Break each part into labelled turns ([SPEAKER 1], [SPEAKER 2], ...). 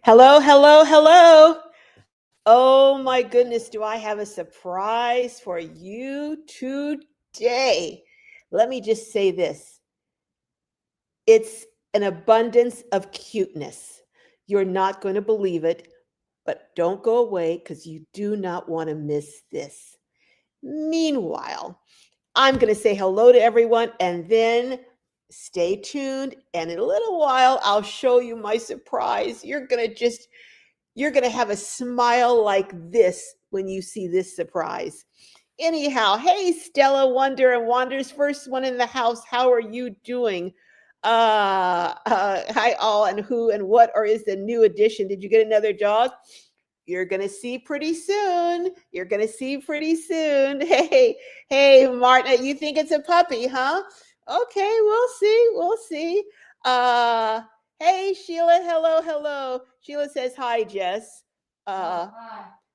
[SPEAKER 1] Hello, hello, hello. Oh my goodness, do I have a surprise for you today? Let me just say this, it's an abundance of cuteness. You're not going to believe it, but don't go away because you do not want to miss this. Meanwhile, I'm going to say hello to everyone and then stay tuned. And in a little while, I'll show you my surprise. You're going to have a smile like this when you see this surprise. Anyhow, hey, Stella Wonder and Wanders, first one in the house. How are you doing? Hi, all, and who and what, or is the new addition? Did you get another dog? You're going to see pretty soon. You're going to see pretty soon. Hey, Martin, you think it's a puppy, huh? Okay, we'll see. We'll see. Uh, hey, Sheila, hello. Sheila says hi, Jess. Hi.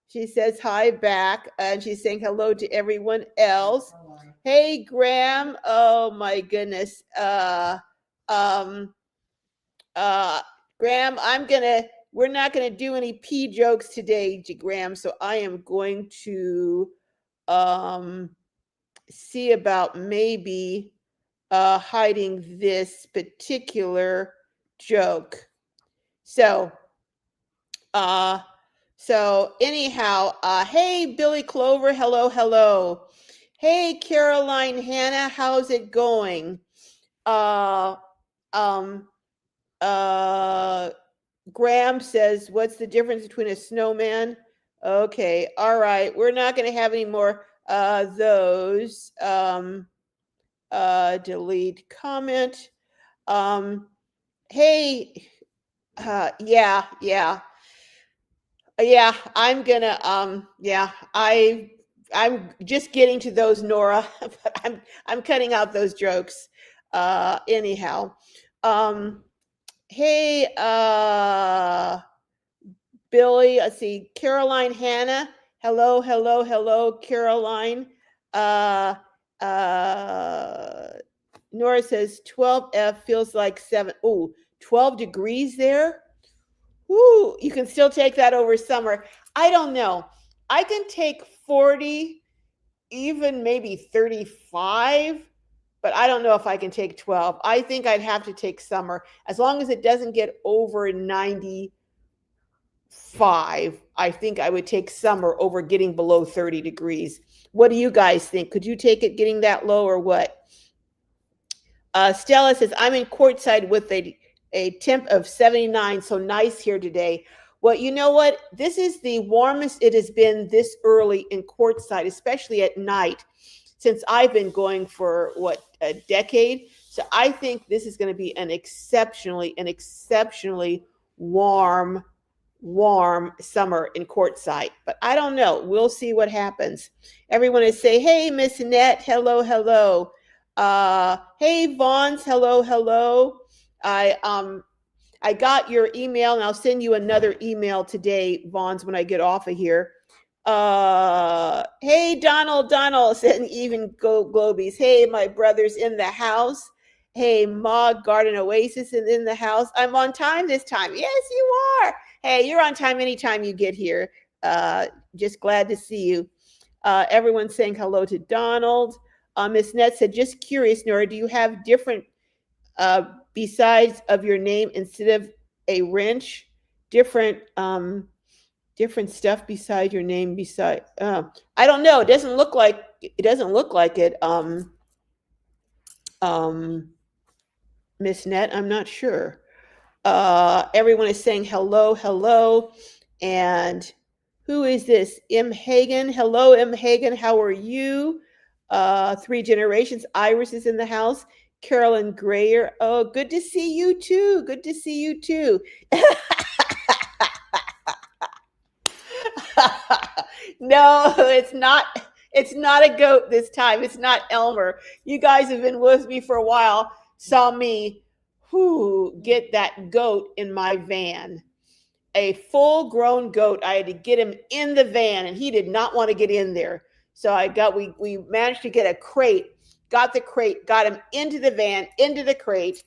[SPEAKER 1] She says hi back, and she's saying hello to everyone else. Hey, Graham. Oh my goodness. Um, Graham, we're not gonna do any pee jokes today, Graham. So I am going to see about maybe hiding this particular joke. So, anyhow, hey, Billy Clover, hello. Hey, Caroline Hannah, how's it going? Uh, um, Graham says, what's the difference between a snowman? Okay, all right. We're not going to have any more those. Delete comment. Hey, yeah. I'm gonna I'm just getting to those, Nora, but I'm cutting out those jokes. Anyhow. Hey, Billy, let's see, Caroline Hannah. Hello, Caroline. Uh Nora says 12F feels like 7. Oh, 12 degrees there. Woo, you can still take that over summer. I don't know. I can take 40, even maybe 35, but I don't know if I can take 12. I think I'd have to take summer. As long as it doesn't get over 95, I think I would take summer over getting below 30 degrees. What do you guys think? Could you take it getting that low or what? Stella says, I'm in courtside with a temp of 79, so nice here today. Well, you know what? This is the warmest it has been this early in courtside, especially at night, since I've been going for, a decade? So I think this is going to be an exceptionally warm summer in courtside. But I don't know. We'll see what happens. Everyone is saying, hey, Miss Annette, hello. Hey, Vaughns, hello. I got your email, and I'll send you another email today, Vaughns, when I get off of here. Hey, Donald, sending even globies. Hey, my brother's in the house. Hey, Mog Garden Oasis is in the house. I'm on time this time. Yes, you are. Hey, you're on time anytime you get here. Just glad to see you. Everyone's saying hello to Donald. Miss Net said, just curious, Nora, do you have different, besides of your name instead of a wrench, different stuff beside your name beside, I don't know. It doesn't look like it. Miss Net, I'm not sure. Everyone is saying hello. And who is this? M. Hagen. Hello, M. Hagen. How are you? 3 generations. Iris is in the house. Carolyn Grayer. Oh, good to see you too. No, it's not. It's not a goat this time. It's not Elmer. You guys have been with me for a while. Saw me get that goat in my van. A full-grown goat. I had to get him in the van, and he did not want to get in there. So we managed to get a crate, got the crate, got him into the van, into the crate.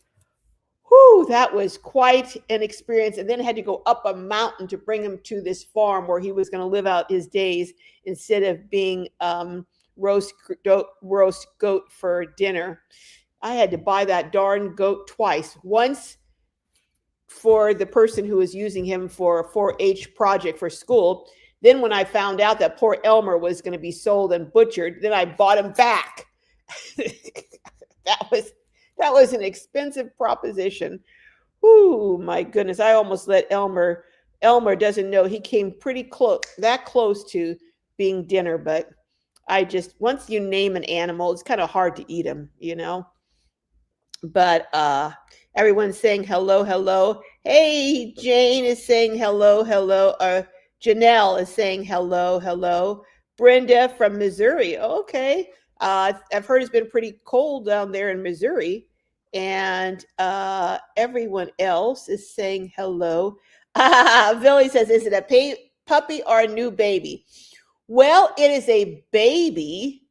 [SPEAKER 1] Whew, that was quite an experience. And then had to go up a mountain to bring him to this farm where he was going to live out his days instead of being roast goat for dinner. I had to buy that darn goat twice. Once for the person who was using him for a 4-H project for school. Then when I found out that poor Elmer was going to be sold and butchered, then I bought him back. that was that was an expensive proposition. Ooh, my goodness. I almost let Elmer doesn't know he came pretty close, that close to being dinner, but I just once you name an animal, it's kind of hard to eat them, you know. But everyone's saying hello, hello. Hey, Jane is saying hello, hello. Janelle is saying hello, hello. Brenda from Missouri. Okay. I've heard it's been pretty cold down there in Missouri. And everyone else is saying hello. Billy says, is it a puppy or a new baby? Well, it is a baby,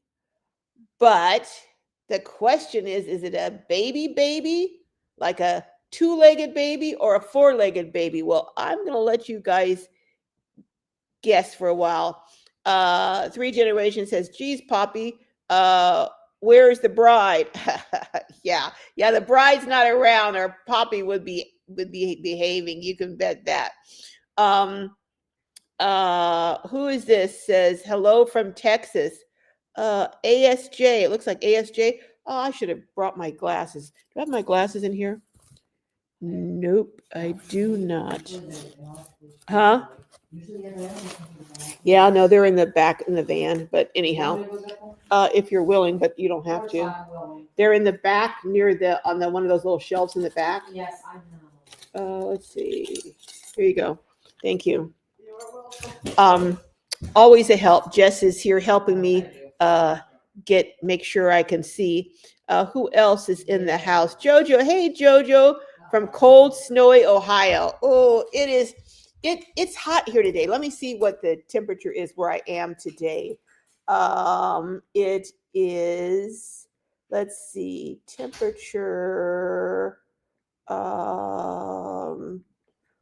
[SPEAKER 1] but the question is it a baby, like a two-legged baby or a four-legged baby? Well, I'm going to let you guys guess for a while. Three Generations says, geez, Poppy, where's the bride? yeah, the bride's not around, or Poppy would be behaving. You can bet that. Who is this? Says, hello from Texas. ASJ. It looks like ASJ. Oh, I should have brought my glasses. Do I have my glasses in here? Nope, I do not. Huh? Yeah, no, they're in the back in the van. But anyhow, if you're willing, but you don't have to. They're in the back near the on the one of those little shelves in the back. Yes, I know. Let's see. Here you go. Thank you. Always a help. Jess is here helping me make sure I can see. Who else is in the house? Jojo. Hey, Jojo from cold, snowy Ohio. Oh, it's hot here today. Let me see what the temperature is where I am today. It is, let's see, temperature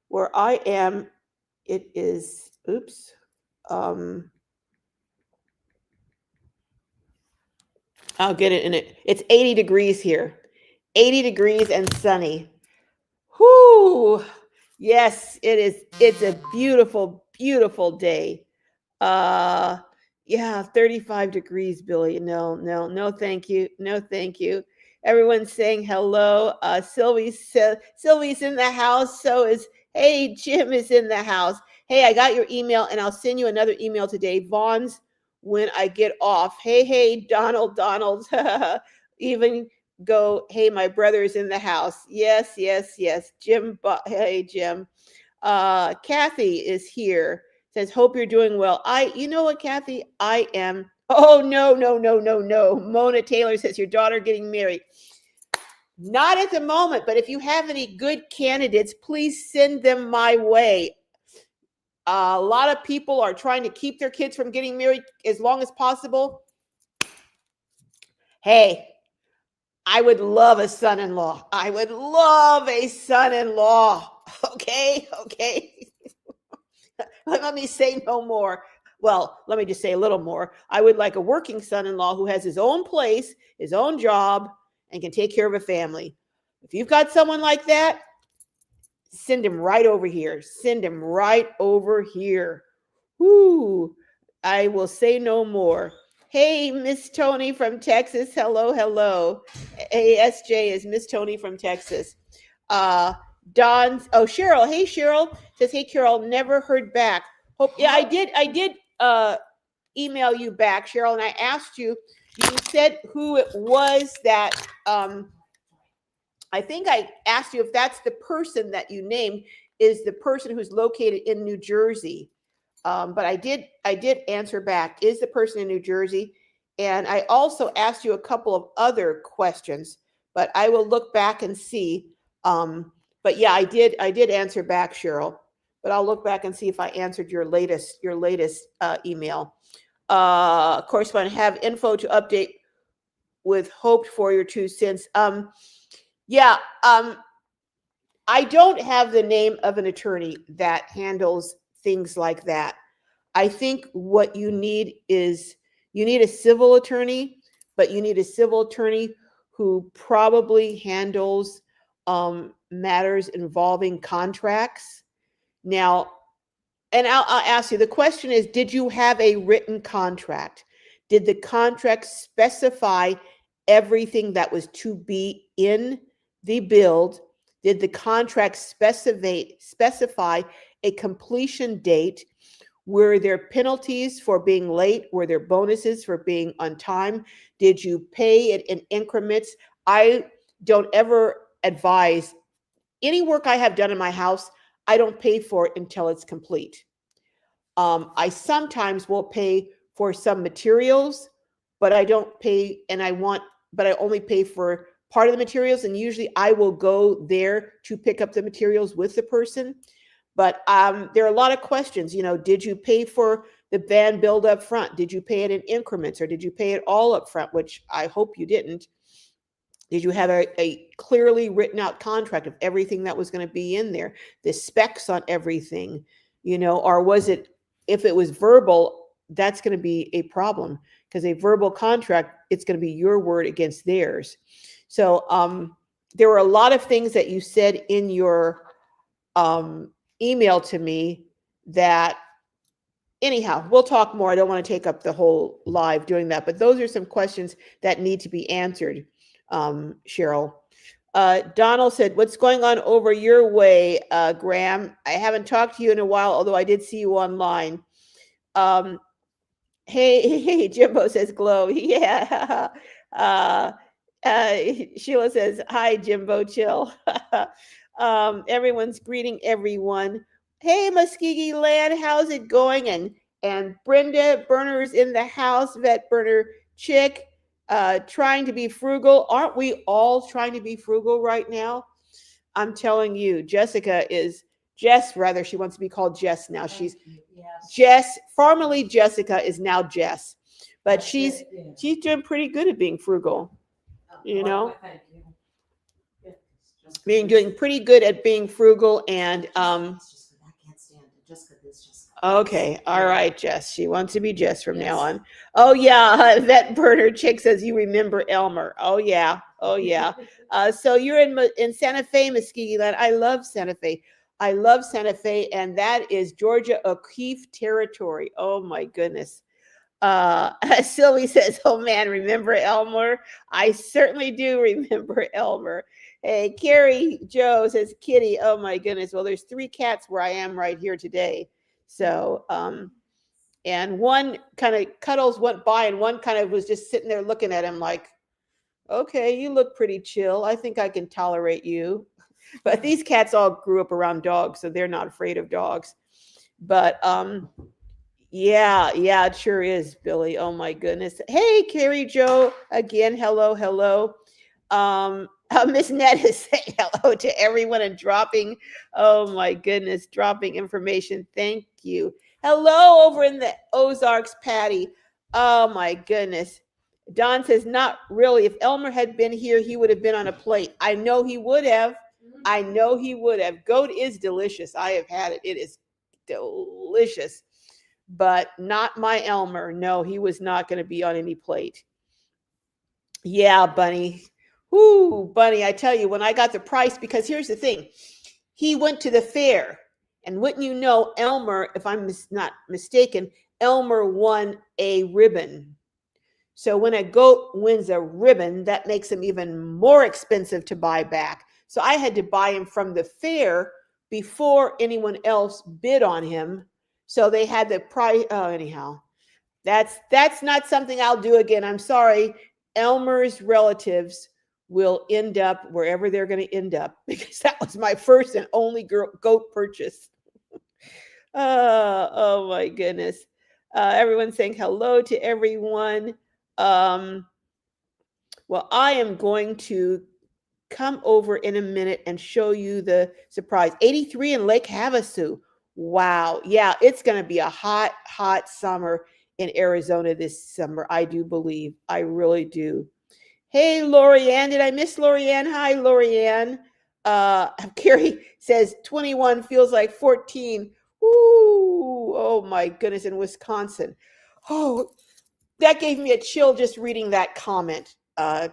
[SPEAKER 1] where I am, it is, oops. I'll get it in it. It's 80 degrees here. 80 degrees and sunny. Whoo! Yes, it is. It's a beautiful, beautiful day. Yeah, 35 degrees, Billy. No, thank you. No, thank you. Everyone's saying hello. Sylvie's in the house. So is, hey, Jim is in the house. Hey, I got your email and I'll send you another email today. Vaughn's when I get off. Hey, Donald. Even go, hey, my brother's in the house. Yes. Jim, hey, Jim. Kathy is here. Says, hope you're doing well. You know what, Kathy? I am. Oh, no. Mona Taylor says, your daughter getting married. Not at the moment, but if you have any good candidates, please send them my way. A lot of people are trying to keep their kids from getting married as long as possible. Hey, I would love a son-in-law. I would love a son-in-law. Okay. Let me say no more. Well, let me just say a little more. I would like a working son-in-law who has his own place, his own job, and can take care of a family. If you've got someone like that, send him right over here. Whoo! I will say no more. Hey, Miss Tony from Texas. Hello. ASJ is Miss Tony from Texas. Cheryl. Hey, Cheryl says, hey, Carol, never heard back. I did email you back, Cheryl, and I asked you said who it was that, I think I asked you if that's the person that you named is the person who's located in New Jersey. But I did answer back, is the person in New Jersey? And I also asked you a couple of other questions, but I will look back and see. But yeah, I did answer back, Cheryl, but I'll look back and see if I answered your latest email. Of course, when I have info to update with hoped for your 2 cents. I don't have the name of an attorney that handles things like that. I think what you need is you need a civil attorney, but you need a civil attorney who probably handles matters involving contracts. Now, and I'll ask you, the question is, did you have a written contract? Did the contract specify everything that was to be in the build? Did the contract specify a completion date? Were there penalties for being late? Were there bonuses for being on time? Did you pay it in increments? I don't ever advise any work I have done in my house, I don't pay for it until it's complete. I sometimes will pay for some materials, but I don't pay, but I only pay for part of the materials. And usually I will go there to pick up the materials with the person. But there are a lot of questions. Did you pay for the van build up front? Did you pay it in increments, or did you pay it all up front, which I hope you didn't? Did you have a clearly written out contract of everything that was going to be in there, the specs on everything, or was it, if it was verbal, that's going to be a problem, because a verbal contract, it's going to be your word against theirs. So there were a lot of things that you said in your email to me that, anyhow, we'll talk more. I don't want to take up the whole live doing that, but those are some questions that need to be answered, Cheryl. Donald said, what's going on over your way, Graham? I haven't talked to you in a while, although I did see you online. Hey, Jimbo says, glow. Yeah. Sheila says, hi, Jimbo, chill. Everyone's greeting everyone. Hey, Muskegee Land, how's it going? And Brenda Burner's in the house, Vet Burner Chick, trying to be frugal. Aren't we all trying to be frugal right now? I'm telling you, Jess, rather, she wants to be called Jess now. She's Jess, formerly Jessica, is now Jess. But she's doing pretty good at being frugal, doing pretty good at being frugal. And okay, all right, Jess. She wants to be Jess from now on. Oh yeah, Vet Burner Chick says you remember Elmer. Oh yeah. So you're in Santa Fe, Muskegee Land. I love Santa Fe. And that is Georgia O'Keeffe territory. Oh my goodness. Sylvie says, oh man, remember Elmer? I certainly do remember Elmer. Hey, Carrie Joe says, Kitty, oh my goodness. Well, there's 3 cats where I am right here today. So, and one kind of Cuddles went by, and one kind of was just sitting there looking at him like, okay, you look pretty chill. I think I can tolerate you. But these cats all grew up around dogs, so they're not afraid of dogs. But yeah, it sure is, Billy. Oh my goodness. Hey, Carrie Joe, again, hello. Miss Ned is saying hello to everyone and dropping, oh my goodness, dropping information. Thank you. Hello over in the Ozarks, Patty. Oh my goodness. Don says, not really. If Elmer had been here, he would have been on a plate. I know he would have. Goat is delicious. I have had it. It is delicious. But not my Elmer. No, he was not going to be on any plate. Yeah, Bunny. Whoo, Bunny, I tell you, when I got the price, because here's the thing. He went to the fair, and wouldn't you know, Elmer, if I'm not mistaken, Elmer won a ribbon. So when a goat wins a ribbon, that makes him even more expensive to buy back. So I had to buy him from the fair before anyone else bid on him. So they had the price. Oh, anyhow, that's not something I'll do again. I'm sorry. Elmer's relatives will end up wherever they're going to end up, because that was my first and only goat purchase. Oh my goodness. Everyone's saying hello to everyone. Well, I am going to come over in a minute and show you the surprise. 83 in Lake Havasu. Wow. Yeah, it's going to be a hot summer in Arizona this summer. I do believe. I really do. Hey, Lorianne. Did I miss Lorianne? Hi, Lorianne. Carrie says 21 feels like 14. Ooh, oh my goodness, in Wisconsin. Oh, that gave me a chill just reading that comment,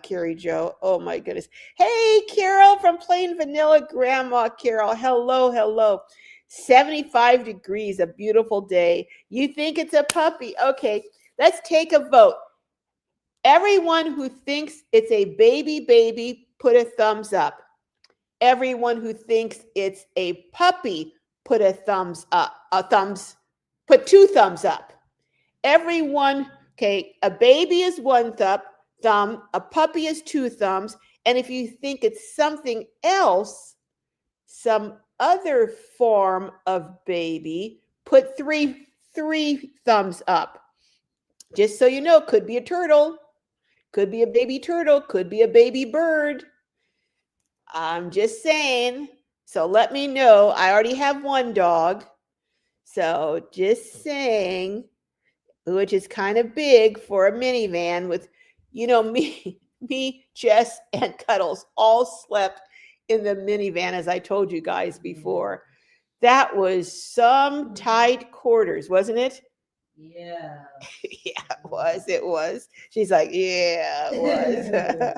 [SPEAKER 1] Carrie Joe. Oh my goodness. Hey, Carol from Plain Vanilla Grandma Carol. Hello, hello. 75 degrees, a beautiful day. You think it's a puppy? Okay, let's take a vote. Everyone who thinks it's a baby, put a thumbs up. Everyone who thinks it's a puppy, put a thumbs up. Put two thumbs up. Everyone, okay, a baby is one thumb, a puppy is two thumbs, and if you think it's something else, some other form of baby, put three thumbs up. Just so you know, could be a turtle, could be a baby turtle, could be a baby bird. I'm just saying. So let me know. I already have one dog. So just saying, which is kind of big for a minivan with, me, Jess, and Cuddles all slept in the minivan, as I told you guys before. That was some tight quarters, wasn't it?
[SPEAKER 2] Yeah.
[SPEAKER 1] Yeah, it was. It was. She's like, yeah, it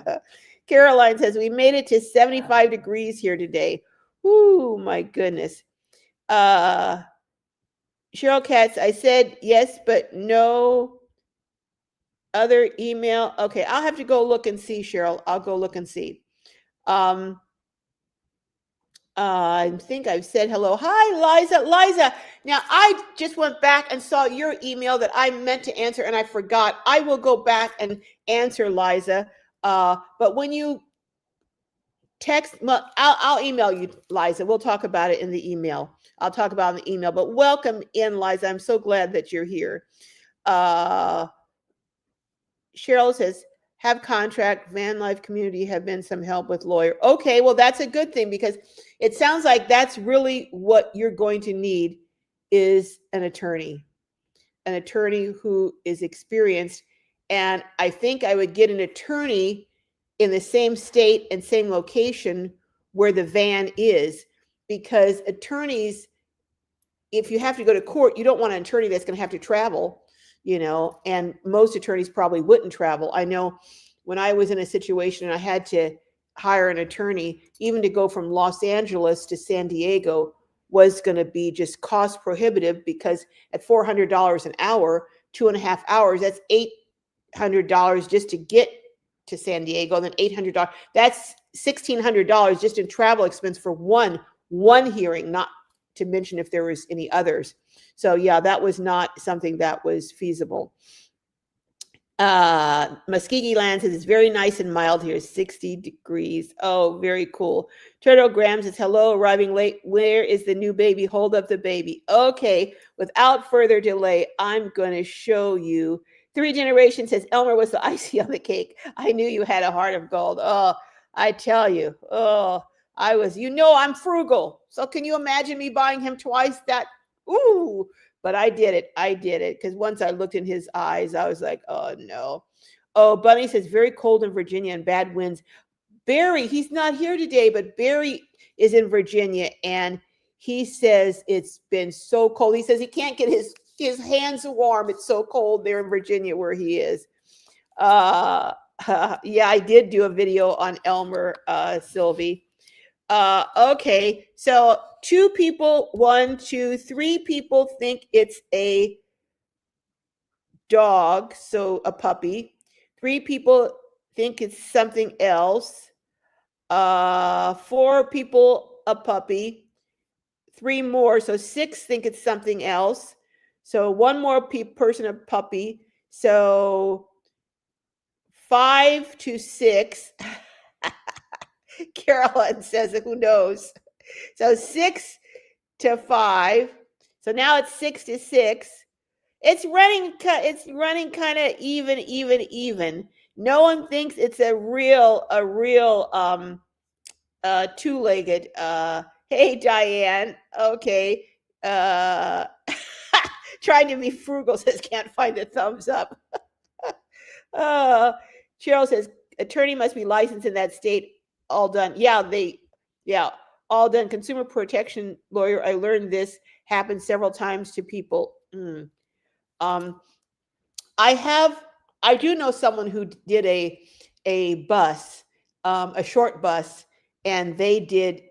[SPEAKER 1] was. Caroline says, we made it to 75 degrees here today. Ooh, my goodness. Cheryl Katz, I said yes, but no other email. Okay, I'll have to go look and see, Cheryl. I'll go look and see. I think I've said hello. Hi, Liza. Liza, now I just went back and saw your email that I meant to answer and I forgot. I will go back and answer, Liza. But when you text, well, I'll email you, Liza. We'll talk about it in the email. I'll talk about it in the email. But welcome in, Liza. I'm so glad that you're here. Cheryl says, have contract, van life community have been some help with lawyer. Okay, well, that's a good thing because it sounds like that's really what you're going to need is an attorney who is experienced. And I think I would get an attorney in the same state and same location where the van is, because attorneys, if you have to go to court, you don't want an attorney that's going to have to travel, and most attorneys probably wouldn't travel. I know when I was in a situation and I had to hire an attorney, even to go from Los Angeles to San Diego was going to be just cost prohibitive, because at $400 an hour, 2.5 hours, that's $800 just to get to San Diego, and then $800. That's $1,600 just in travel expense for one hearing, not to mention if there was any others. So yeah, that was not something that was feasible. Muskegee Land says it's very nice and mild here, 60 degrees. Oh, very cool. Turtle Graham says, hello, arriving late. Where is the new baby? Hold up the baby. Okay, without further delay, I'm going to show you. Three Generations says, Elmer was the icing on the cake. I knew you had a heart of gold. Oh, I tell you. Oh, I'm frugal. So can you imagine me buying him twice that? Ooh, but I did it. Because once I looked in his eyes, I was like, oh no. Oh, Bunny says very cold in Virginia and bad winds. Barry, he's not here today, but Barry is in Virginia and he says it's been so cold. He says he can't get his hands warm. It's so cold there in Virginia where he is. Yeah, I did do a video on Elmer, Sylvie. Okay, so 2 people, 1, 2, 3 people think it's a dog, so a puppy. 3 people think it's something else. 4 people, a puppy. 3 more, so 6 think it's something else. So 1 more person, a puppy. So 5 to 6. Carolyn says, who knows? So 6 to 5. So now it's 6 to 6. It's running kind of even. No one thinks it's a real two-legged. Hey Diane. Okay. Trying to be frugal says can't find the thumbs up. Cheryl says attorney must be licensed in that state. All done. Yeah, Yeah, all done. Consumer protection lawyer. I learned this happens several times to people. Um, I have, I do know someone who did a bus, a short bus, and they did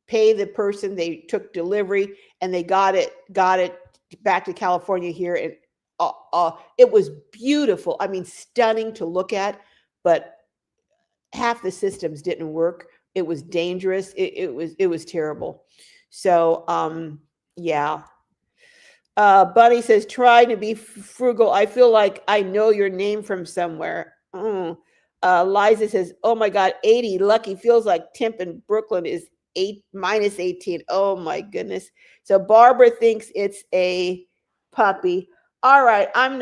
[SPEAKER 1] pay the person. They took delivery and they got it back to California here, and it was beautiful. I mean, stunning to look at, but half the systems didn't work. It was dangerous. It was terrible. So yeah. Bunny says, try to be frugal. I feel like I know your name from somewhere. Liza says, oh my God, 80. Lucky feels like temp in Brooklyn is 18. Oh my goodness. So Barbara thinks it's a puppy. All right, uh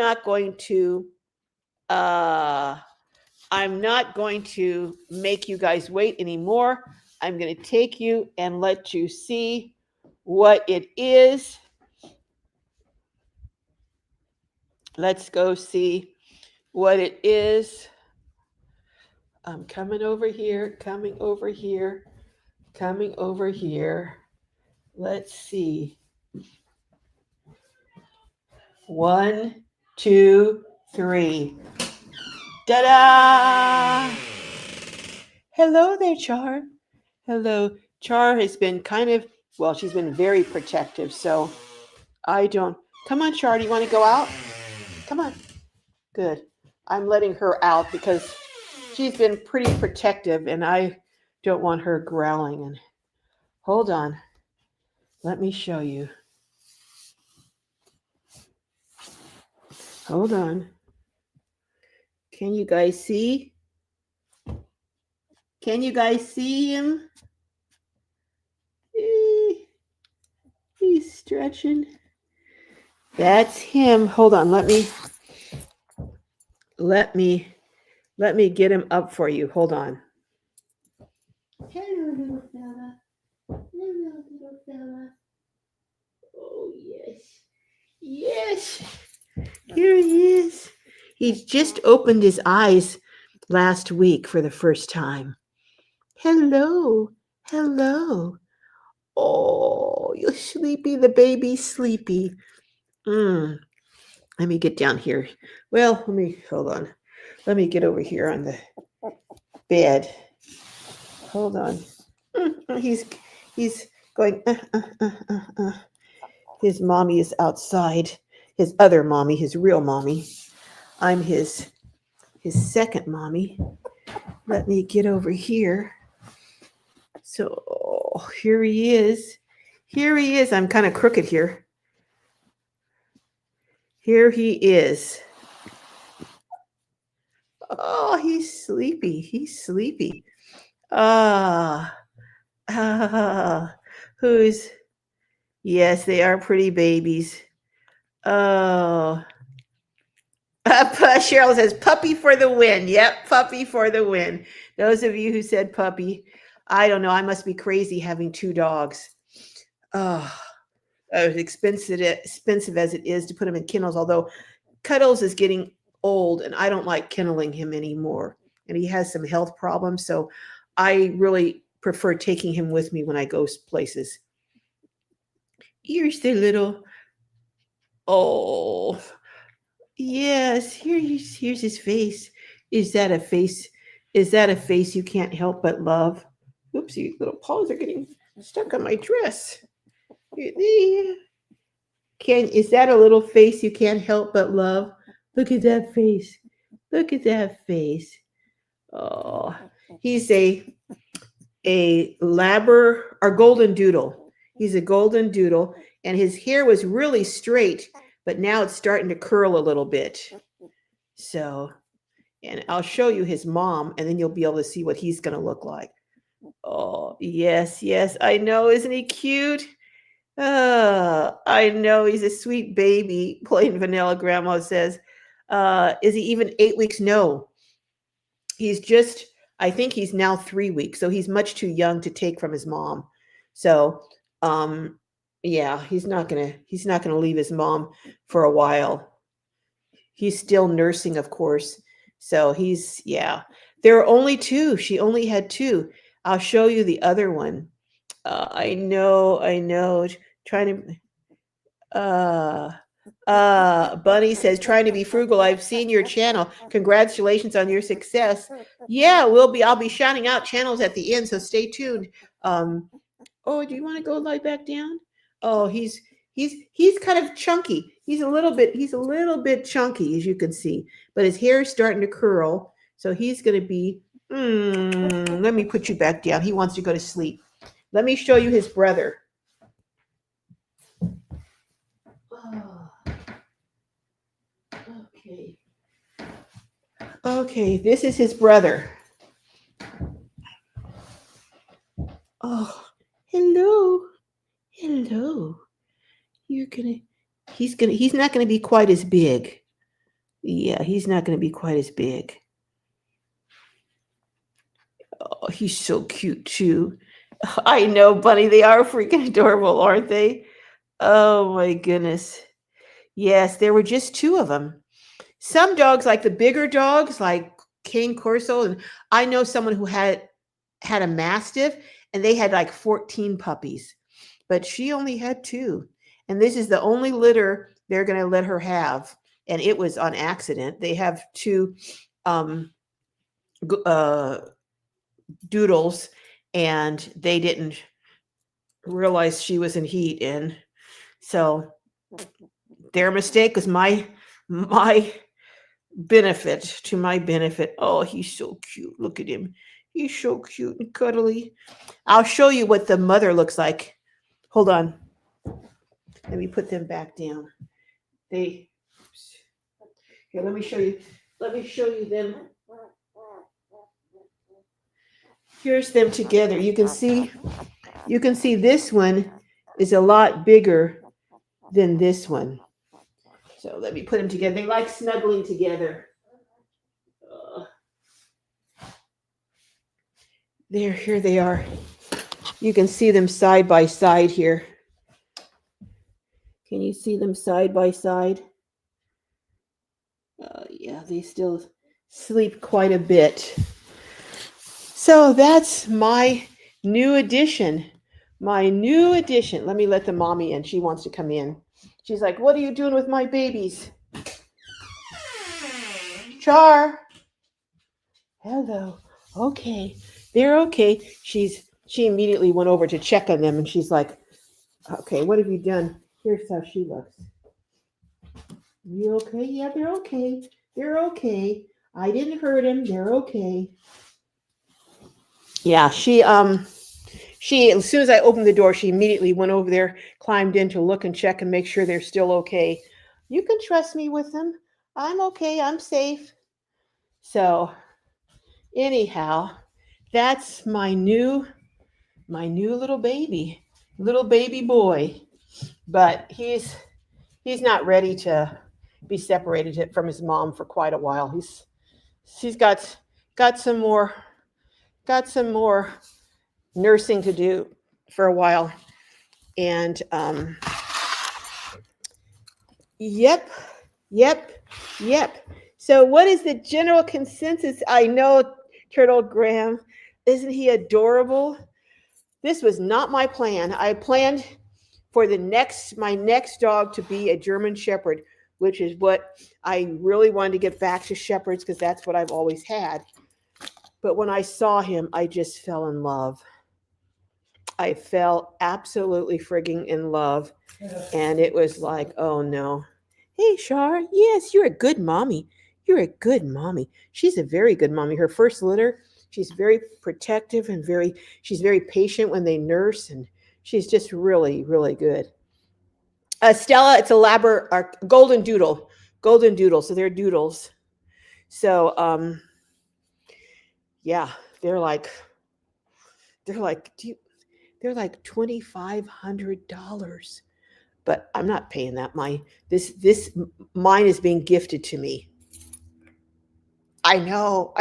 [SPEAKER 1] I'm not going to make you guys wait anymore. I'm going to take you and let you see what it is. Let's go see what it is. I'm coming over here, coming over here, coming over here. Let's see. 1, 2, 3. Ta-da! Hello there, Char. Hello. Char has been she's been very protective. So I don't. Come on, Char. Do you want to go out? Come on. Good. I'm letting her out because she's been pretty protective and I don't want her growling. And hold on. Let me show you. Hold on. Can you guys see? Can you guys see him? He's stretching. That's him. Hold on. Let me get him up for you. Hold on. Hello, little fella. Hello, little fella. Oh, yes. Yes. Here he is. He's just opened his eyes last week for the first time. Hello. Hello. Oh, you're sleepy. The baby's sleepy. Let me get down here. Well, hold on. Let me get over here on the bed. Hold on. He's going. His mommy is outside. His other mommy, his real mommy. I'm his second mommy. Let me get over here. So here he is. Here he is. I'm kind of crooked here. Here he is. Oh, he's sleepy. He's sleepy. Who's? Yes, they are pretty babies. Oh. Cheryl says, puppy for the win. Yep, puppy for the win. Those of you who said puppy, I don't know. I must be crazy having 2 dogs. Oh, as expensive as it is to put him in kennels, although Cuddles is getting old and I don't like kenneling him anymore. And he has some health problems. So I really prefer taking him with me when I go places. Here's the little, oh, yes, here's his face. Is that a face? Is that a face you can't help but love? Oopsie, little paws are getting stuck on my dress. Is that a little face you can't help but love? Look at that face. Look at that face. Oh, he's a Labrador or golden doodle. He's a golden doodle, and his hair was really straight, but now it's starting to curl a little bit. So, and I'll show you his mom, and then you'll be able to see what he's going to look like. Oh, yes, yes, I know. Isn't he cute? I know he's a sweet baby. Plain vanilla, Grandma says. Is he even 8 weeks? No. He's just, I think he's now 3 weeks. So he's much too young to take from his mom. So, yeah, he's not gonna leave his mom for a while. He's still nursing, of course. So yeah. There are only 2. She only had 2. I'll show you the other one. I know. Trying to. Bunny says, trying to be frugal. I've seen your channel. Congratulations on your success. Yeah, I'll be shouting out channels at the end, so stay tuned. Oh, do you want to go lie back down? Oh, he's kind of chunky. He's a little bit chunky, as you can see, but his hair is starting to curl, so he's going to be. Let me put you back down. He wants to go to sleep. Let me show you his brother. Oh, okay. Okay, this is his brother. Oh, hello. Hello. He's not gonna be quite as big. Yeah, he's not gonna be quite as big. Oh, he's so cute too. I know, Bunny. They are freaking adorable, aren't they? Oh my goodness. Yes, there were just two of them. Some dogs, like the bigger dogs, like Cane Corso, and I know someone who had a Mastiff, and they had like 14 puppies, but she only had two. And this is the only litter they're going to let her have. And it was on accident. They have two doodles, and they didn't realize she was in heat. And so their mistake was my benefit to my benefit. Oh, he's so cute. Look at him. He's so cute and cuddly. I'll show you what the mother looks like. Hold on. Let me put them back down. Here, let me show you. Let me show you them. Here's them together. You can see this one is a lot bigger than this one. So let me put them together. They like snuggling together. Here they are. You can see them side by side here. Can you see them side by side? Yeah, they still sleep quite a bit. So that's my new addition. My new addition. Let me let the mommy in. She wants to come in. She's like, what are you doing with my babies? Char. Hello. Okay. They're okay. She immediately went over to check on them, and she's like, okay, what have you done? Here's how she looks. You okay? Yeah, they're okay. They're okay. I didn't hurt him. They're okay. Yeah, she as soon as I opened the door, she immediately went over there, climbed in to look and check and make sure they're still okay. You can trust me with them. I'm okay. I'm safe. So, anyhow, that's my new little baby boy. But he's not ready to be separated from his mom for quite a while. He's got some more nursing to do for a while. And yep. So what is the general consensus? I know, Turtle Graham, isn't he adorable? This was not my plan. I planned for my next dog to be a German Shepherd, which is what I really wanted to get back to shepherds, because that's what I've always had. But when I saw him, I just fell in love. I fell absolutely frigging in love. And it was like, oh no. Hey, Shar, yes, you're a good mommy. You're a good mommy. She's a very good mommy. Her first litter, she's very protective and she's very patient when they nurse, and she's just really, really good. Stella, it's a golden doodle. So they're doodles. So, yeah, they're like $2,500. But I'm not paying that. Mine is being gifted to me. I know.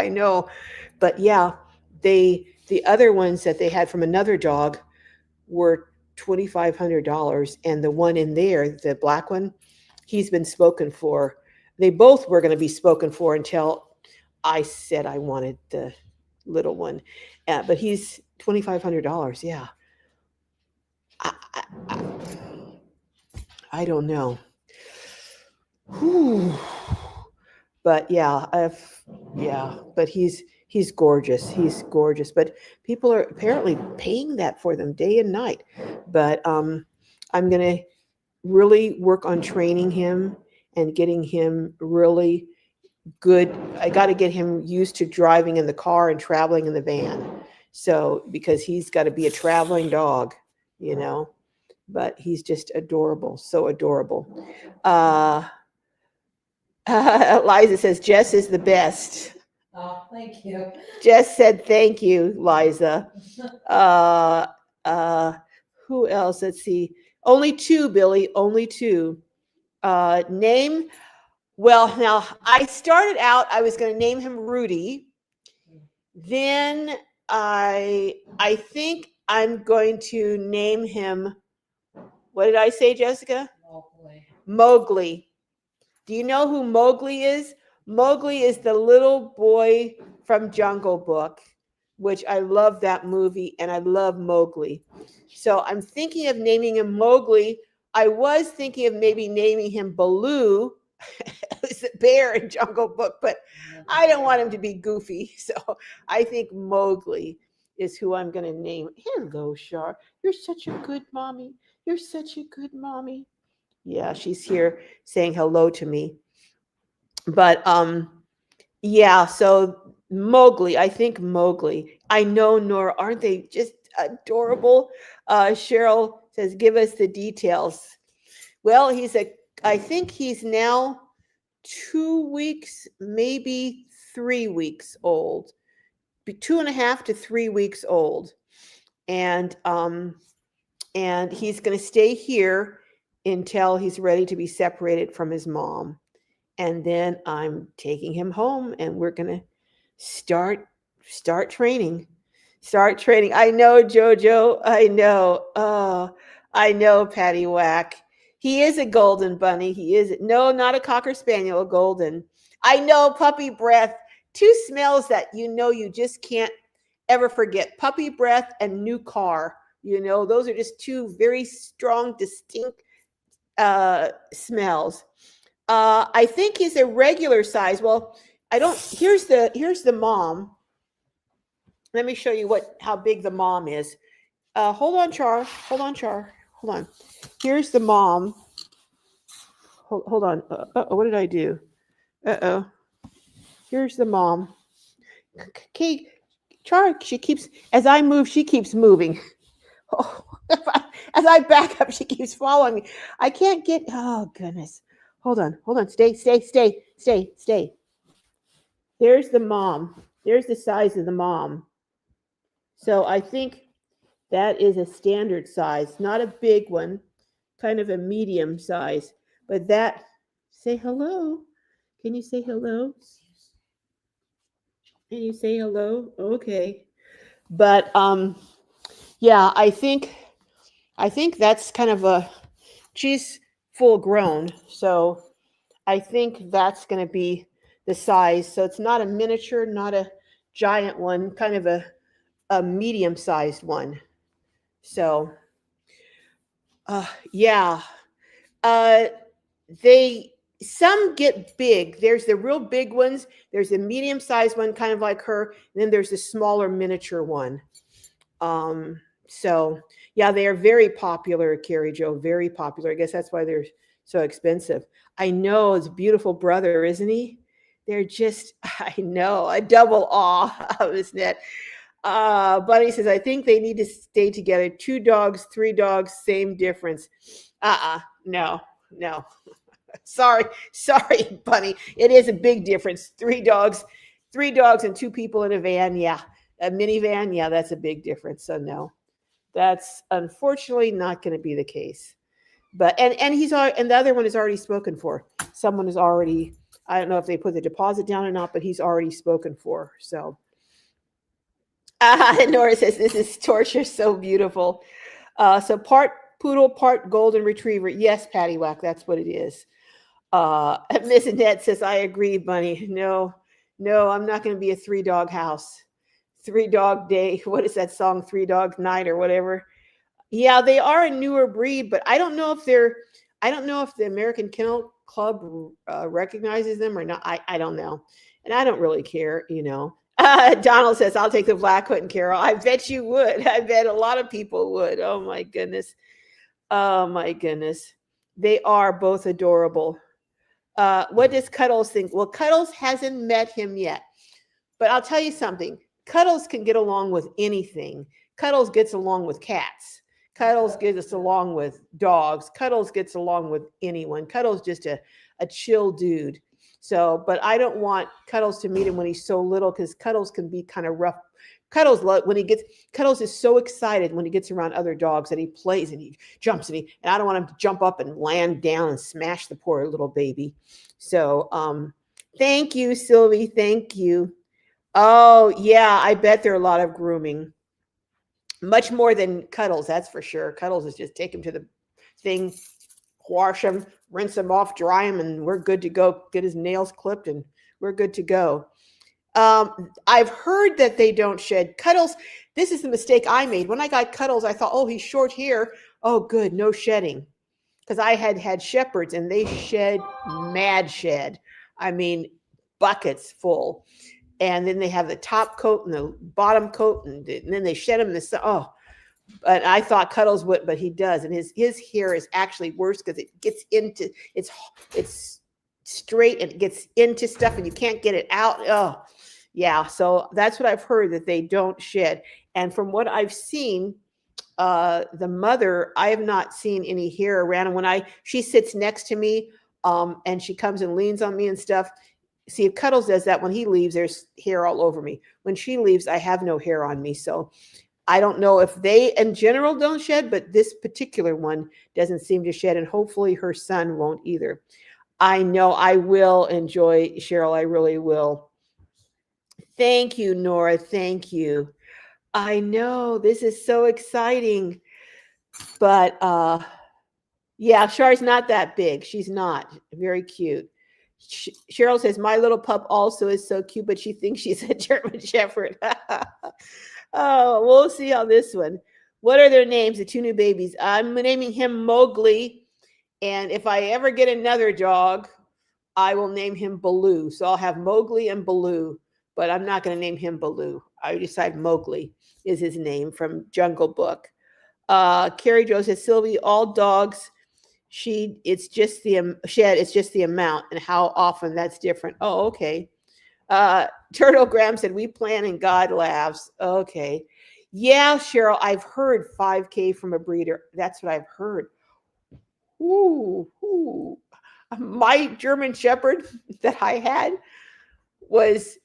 [SPEAKER 1] But yeah, the other ones that they had from another dog were $2,500, and the one in there, the black one, he's been spoken for. They both were going to be spoken for until I said I wanted the little one. But he's $2,500. Yeah. I, I don't know. Whew. But yeah, yeah, but he's gorgeous. He's gorgeous. But people are apparently paying that for them day and night. But I'm gonna really work on training him and getting him really good. I got to get him used to driving in the car and traveling in the van. So because he's got to be a traveling dog, you know. But he's just adorable, so adorable. Uh, Liza says Jess is the best.
[SPEAKER 2] Oh, thank you.
[SPEAKER 1] Jess said thank you, Liza. Uh, uh, who else? Let's see. Only two, Billy. Only two. Name. Well, now I started out. I was going to name him Rudy. Then I think I'm going to name him. What did I say, Jessica?
[SPEAKER 2] Mowgli.
[SPEAKER 1] Mowgli. Do you know who Mowgli is? Mowgli is the little boy from Jungle Book, which I love that movie and I love Mowgli. So I'm thinking of naming him Mowgli. I was thinking of maybe naming him Baloo, who's the bear in Jungle Book, but I don't want him to be goofy. So I think Mowgli is who I'm going to name. Hello, Shar. You're such a good mommy. You're such a good mommy. Yeah, she's here saying hello to me. But yeah, so Mowgli, I think Mowgli. I know, Nora, aren't they just adorable? Cheryl says, give us the details. Well, I think he's now 2 weeks, maybe 3 weeks old, 2.5 to 3 weeks old. And he's going to stay here until he's ready to be separated from his mom. And then I'm taking him home and we're going to start start training. Start training. I know, Jojo. I know. Oh, I know, Patty Whack. He is a golden bunny. He is. No, not a cocker spaniel, a golden. I know, puppy breath. Two smells that you just can't ever forget. Puppy breath and new car. Those are just two very strong, distinct smells. I think he's a regular size. Well, I don't. Here's the mom. Let me show you how big the mom is. Hold on, Char. Hold on, Char. Hold on. Here's the mom. Hold on. What did I do? Uh-oh. Here's the mom. Okay, Char. As I move, she keeps moving. Oh, as I back up, she keeps following me. I can't get. Oh goodness. Hold on. Hold on. Stay. There's the mom. There's the size of the mom. So I think that is a standard size, not a big one, kind of a medium size. But say hello. Can you say hello? Can you say hello? Okay. But yeah, I think that's kind of she's full grown. So I think that's going to be the size. So it's not a miniature, not a giant one, kind of a medium sized one. So, yeah, uh, they some get big. There's the real big ones. There's a medium sized one, kind of like her. And then there's a smaller miniature one. So yeah, they are very popular, Carrie Joe. Very popular. I guess that's why they're so expensive. I know, it's a beautiful brother, isn't he? They're just, I know, a double awe, isn't it? Bunny says, I think they need to stay together. 2 dogs, 3 dogs, same difference. No. Sorry, Bunny. It is a big difference. 3 dogs and 2 people in a van. Yeah. A minivan. Yeah, that's a big difference. So no, that's unfortunately not going to be the case. But, and the other one is already spoken for. Someone is already, I don't know if they put the deposit down or not, but he's already spoken for. So, Nora says, this is torture, so beautiful. So part poodle, part golden retriever. Yes, Patty Whack, that's what it is. Miss Annette says, I agree, Bunny. No, I'm not going to be a 3-dog house. 3-dog day. What is that song? 3 Dog Night or whatever. Yeah, they are a newer breed, but I don't know if the American Kennel Club recognizes them or not. I don't know. And I don't really care, you know. Donald says, I'll take the black hood and Carol. I bet you would. I bet a lot of people would. Oh my goodness. Oh my goodness. They are both adorable. What does Cuddles think? Well, Cuddles hasn't met him yet. But I'll tell you something. Cuddles can get along with anything. Cuddles gets along with cats. Cuddles gets along with dogs. Cuddles gets along with anyone. Cuddles just a chill dude. So, but I don't want Cuddles to meet him when he's so little because Cuddles can be kind of rough. When he gets Cuddles is so excited when he gets around other dogs that he plays and he jumps and I don't want him to jump up and land down and smash the poor little baby. So, thank you, Sylvie. Thank you. Oh, yeah, I bet there are a lot of grooming. Much more than Cuddles, that's for sure. Cuddles is just take him to the thing, wash him, rinse him off, dry him, and we're good to go. Get his nails clipped, and we're good to go. I've heard that they don't shed. Cuddles, this is the mistake I made. When I got Cuddles, I thought, oh, he's short here. Oh, good, no shedding. Because I had shepherds, and they shed mad shed. I mean, buckets full. And then they have the top coat and the bottom coat, and then they shed him in the sun. Oh, but I thought Cuddles would, but he does, and his hair is actually worse because it gets into it's straight and it gets into stuff, and you can't get it out. Oh, yeah. So that's what I've heard, that they don't shed, and from what I've seen, the mother, I have not seen any hair around, and when she sits next to me, and she comes and leans on me and stuff. See, if Cuddles does that, when he leaves, there's hair all over me. When she leaves, I have no hair on me. So I don't know if they in general don't shed, but this particular one doesn't seem to shed. And hopefully her son won't either. I know I will enjoy, Cheryl. I really will. Thank you, Nora. Thank you. I know this is so exciting. But yeah, Char's not that big. She's not. Very cute. Cheryl says, my little pup also is so cute, but she thinks she's a German Shepherd. Oh, we'll see how this one. What are their names, the two new babies? I'm naming him Mowgli. And if I ever get another dog, I will name him Baloo. So I'll have Mowgli and Baloo, but I'm not going to name him Baloo. I decide Mowgli is his name from Jungle Book. Carrie Jo says, Sylvie, all dogs it's just the amount and how often that's different. Oh, okay. Turtle Graham said, we plan and God laughs. Okay. Yeah, Cheryl, I've heard 5K from a breeder. That's what I've heard. Ooh, ooh. My German Shepherd that I had was,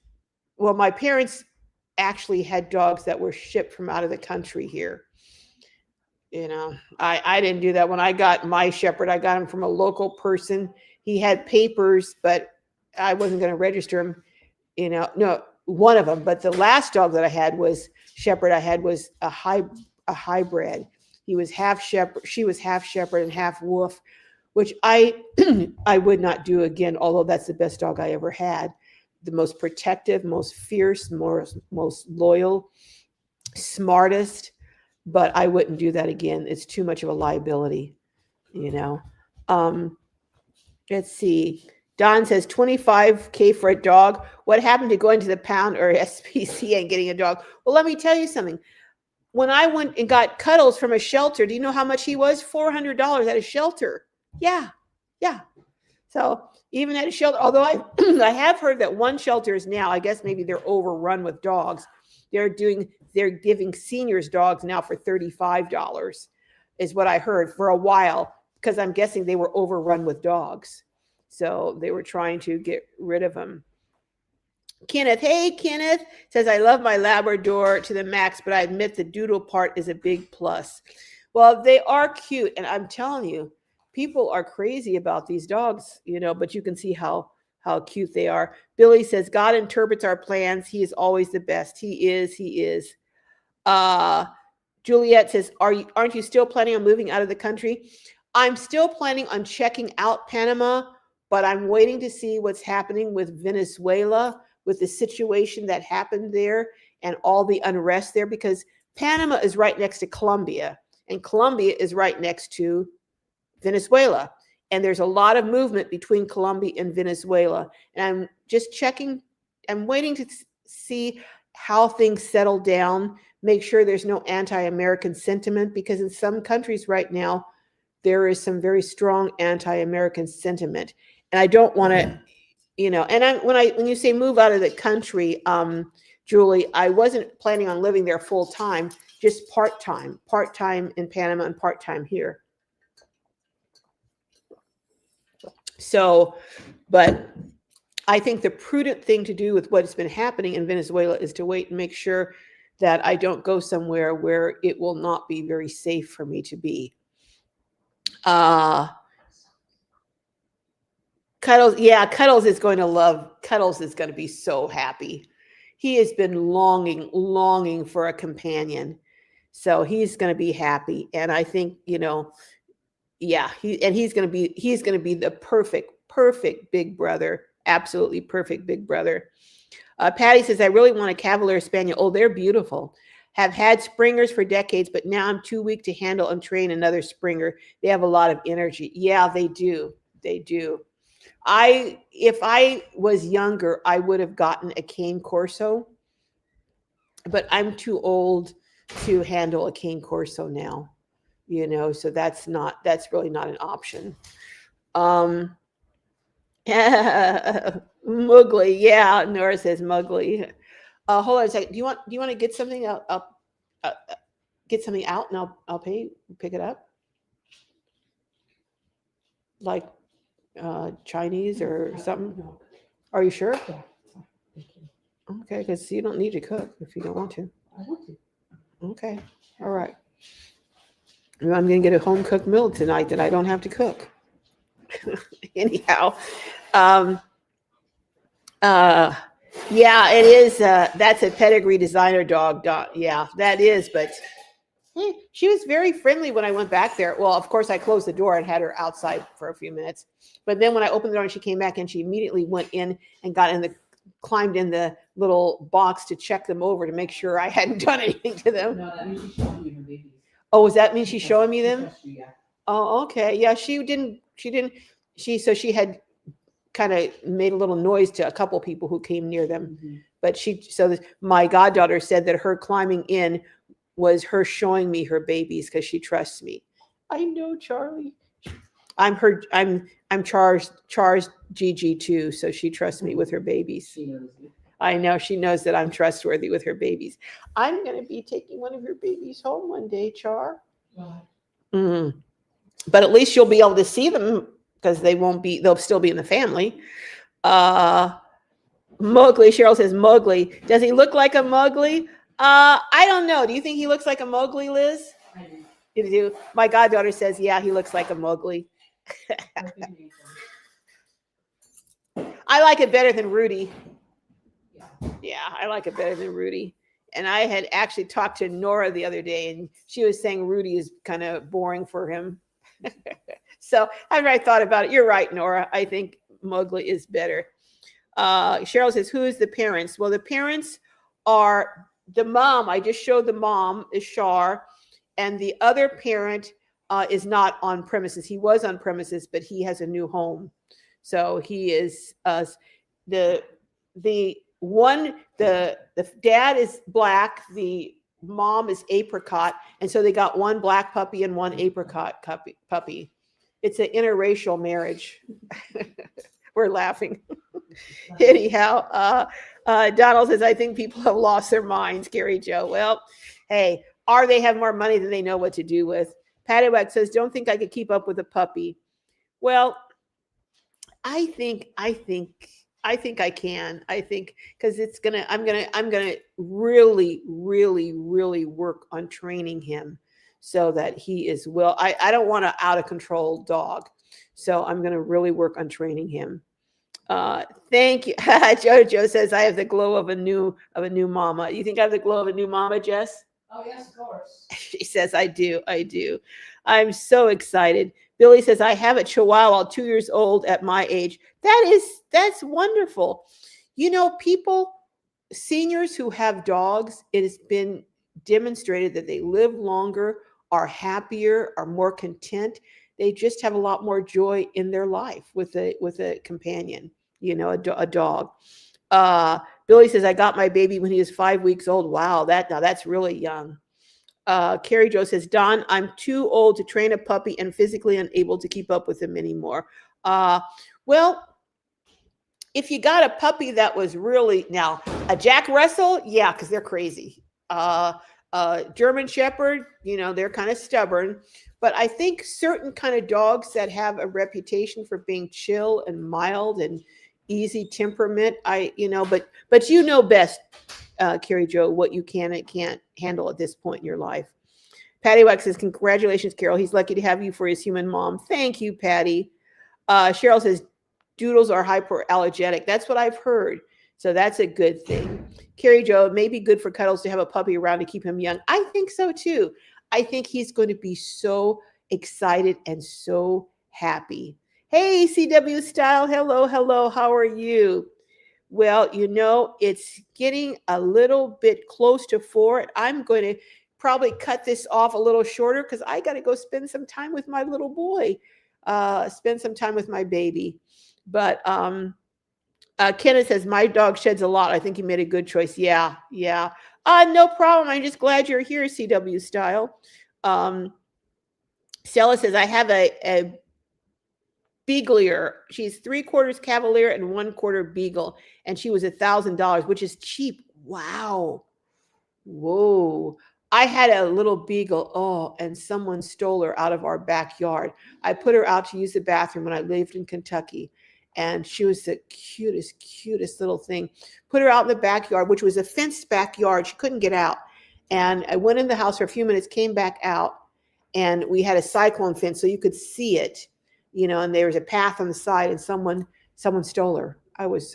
[SPEAKER 1] well, my parents actually had dogs that were shipped from out of the country here. I didn't do that. When I got my shepherd, I got him from a local person. He had papers, but I wasn't going to register him. No, one of them. But the last dog that I had was a hybrid. He was half shepherd. She was half shepherd and half wolf, which I I would not do again. Although that's the best dog I ever had, the most protective, most fierce, most loyal, smartest. But I wouldn't do that again. It's too much of a liability, you know. Let's see. Don says 25K for a dog. What happened to going to the pound or SPC and getting a dog? Well, let me tell you something. When I went and got Cuddles from a shelter, do you know how much he was? $400 at a shelter. Yeah. So even at a shelter, although I have heard that one shelter is now, I guess maybe they're overrun with dogs. They're giving seniors dogs now for $35 is what I heard for a while, because I'm guessing they were overrun with dogs. So they were trying to get rid of them. Kenneth, hey, Kenneth says, I love my Labrador to the max, but I admit the doodle part is a big plus. Well, they are cute. And I'm telling you, people are crazy about these dogs, but you can see how cute they are. Billy says, God interprets our plans. He is always the best. He is. Juliet says, aren't you still planning on moving out of the country? I'm still planning on checking out Panama, but I'm waiting to see what's happening with Venezuela, with the situation that happened there and all the unrest there, because Panama is right next to Colombia. and Colombia is right next to Venezuela. And there's a lot of movement between Colombia and Venezuela. And I'm just checking, I'm waiting to see how things settle down, make sure there's no anti American sentiment, because in some countries right now, there is some very strong anti American sentiment. And I don't want to, and when you say move out of the country, Julie, I wasn't planning on living there full time, just part time in Panama and part time here. So, but I think the prudent thing to do with what's been happening in Venezuela is to wait and make sure that I don't go somewhere where it will not be very safe for me to be. Cuddles, yeah, Cuddles is going to be so happy. He has been longing for a companion. So he's going to be happy. And I think, yeah, he's going to be the perfect big brother. Absolutely perfect big brother. Patty says, I really want a Cavalier Spaniel. Oh, they're beautiful. Have had Springers for decades, but now I'm too weak to handle and train another Springer. They have a lot of energy. Yeah, they do. They do. If I was younger, I would have gotten a Cane Corso, but I'm too old to handle a Cane Corso now, so that's really not an option. Mugly, yeah, Nora says Mugly. Hold on a second. Do you want to get something up, get something out, and I'll pick it up, like Chinese or something? Are you sure?
[SPEAKER 2] Yeah.
[SPEAKER 1] Okay, because you don't need to cook if you don't want to.
[SPEAKER 2] I want to.
[SPEAKER 1] Okay, all right. Well, I'm going to get a home cooked meal tonight that I don't have to cook. Anyhow, yeah, it is. That's a pedigree designer dog. Yeah, that is. But she was very friendly when I went back there. Well, of course, I closed the door and had her outside for a few minutes. But then when I opened the door and she came back, and she immediately went in and climbed in the little box to check them over to make sure I hadn't done anything to them.
[SPEAKER 2] No, that means she's showing you her babies.
[SPEAKER 1] Oh, does that mean she's showing me them?
[SPEAKER 2] Yeah.
[SPEAKER 1] Oh, okay. Yeah, she had kind of made a little noise to a couple people who came near them.
[SPEAKER 2] Mm-hmm.
[SPEAKER 1] But my goddaughter said that her climbing in was her showing me her babies because she trusts me. I know, Charlie. I'm Char's Gigi too, so she trusts me with her babies.
[SPEAKER 2] She knows you.
[SPEAKER 1] I know she knows that I'm trustworthy with her babies. I'm going to be taking one of your babies home one day, Char. Mm. But at least you'll be able to see them because they'll still be in the family. Mowgli, Cheryl says Mowgli. Does he look like a Mowgli? I don't know. Do you think he looks like a Mowgli, Liz?
[SPEAKER 2] I do.
[SPEAKER 1] You do? My goddaughter says, yeah, he looks like a Mowgli. I like it better than Rudy. Yeah, I like it better than Rudy. And I had actually talked to Nora the other day, and she was saying Rudy is kind of boring for him. So after I thought about it, you're right, Nora. I think Mowgli is better. Cheryl says, who is the parents? Well, the parents are the mom. I just showed the mom is Shar, and the other parent is not on premises. He was on premises, but he has a new home. So he is the dad is black, the mom is apricot, and so they got one black puppy and one apricot puppy. It's an interracial marriage. We're laughing. Anyhow, Donald says, I think people have lost their minds, Gary Joe. Well, hey, they have more money than they know what to do with. Patty Wack says, don't think I could keep up with a puppy. Well, I think I can. I think because I'm gonna really, really, really work on training him so that he is well. I don't want an out of control dog, so I'm gonna really work on training him. Thank you. Jojo says I have the glow of a new mama. You think I have the glow of a new mama, Jess?
[SPEAKER 2] Oh yes, of course.
[SPEAKER 1] She says I do. I'm so excited. Billy says I have a Chihuahua 2 years old at my age. That's wonderful. Seniors who have dogs, it has been demonstrated that they live longer, are happier, are more content. They just have a lot more joy in their life with a companion, a dog. Uh, Billy says, I got my baby when he was 5 weeks old. Wow, that's really young. Carrie Joe says, Don, I'm too old to train a puppy and physically unable to keep up with him anymore. Well, if you got a puppy that was really now a Jack Russell, yeah, because they're crazy. Uh, German Shepherd, they're kind of stubborn. But I think certain kind of dogs that have a reputation for being chill and mild and easy temperament, but you know best, Carrie Joe, what you can and can't handle at this point in your life. Patty Wax says, congratulations, Carol. He's lucky to have you for his human mom. Thank you, Patty. Cheryl says, doodles are hyperallergenic. That's what I've heard. So that's a good thing. Carrie Joe, it may be good for Cuddles to have a puppy around to keep him young. I think so too. I think he's going to be so excited and so happy. Hey, CW Style. Hello, hello. How are you? Well, it's getting a little bit close to 4. I'm going to probably cut this off a little shorter because I got to go spend some time with my little boy, spend some time with my baby. But Kenneth says, my dog sheds a lot. I think you made a good choice. Yeah, yeah. No problem. I'm just glad you're here, CW Style. Stella says, I have a Beaglier. She's 3/4 Cavalier and 1/4 Beagle, and she was $1,000, which is cheap. Wow. Whoa. I had a little beagle. Oh, and someone stole her out of our backyard. I put her out to use the bathroom when I lived in Kentucky. And she was the cutest, cutest little thing. Put her out in the backyard, which was a fenced backyard. She couldn't get out. And I went in the house for a few minutes, came back out, and we had a cyclone fence so you could see it, and there was a path on the side, and someone stole her. I was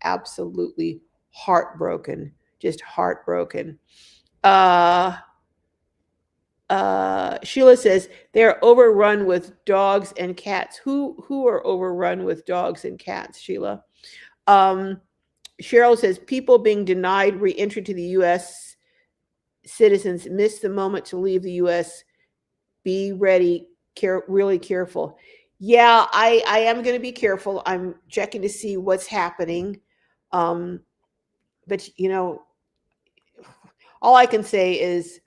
[SPEAKER 1] absolutely heartbroken, just heartbroken. Sheila says they're overrun with dogs and cats. Who are overrun with dogs and cats, Sheila? Cheryl says people being denied re-entry to the U.S. citizens miss the moment to leave the U.S. Be ready, really careful. Yeah, I am going to be careful. I'm checking to see what's happening. But all I can say is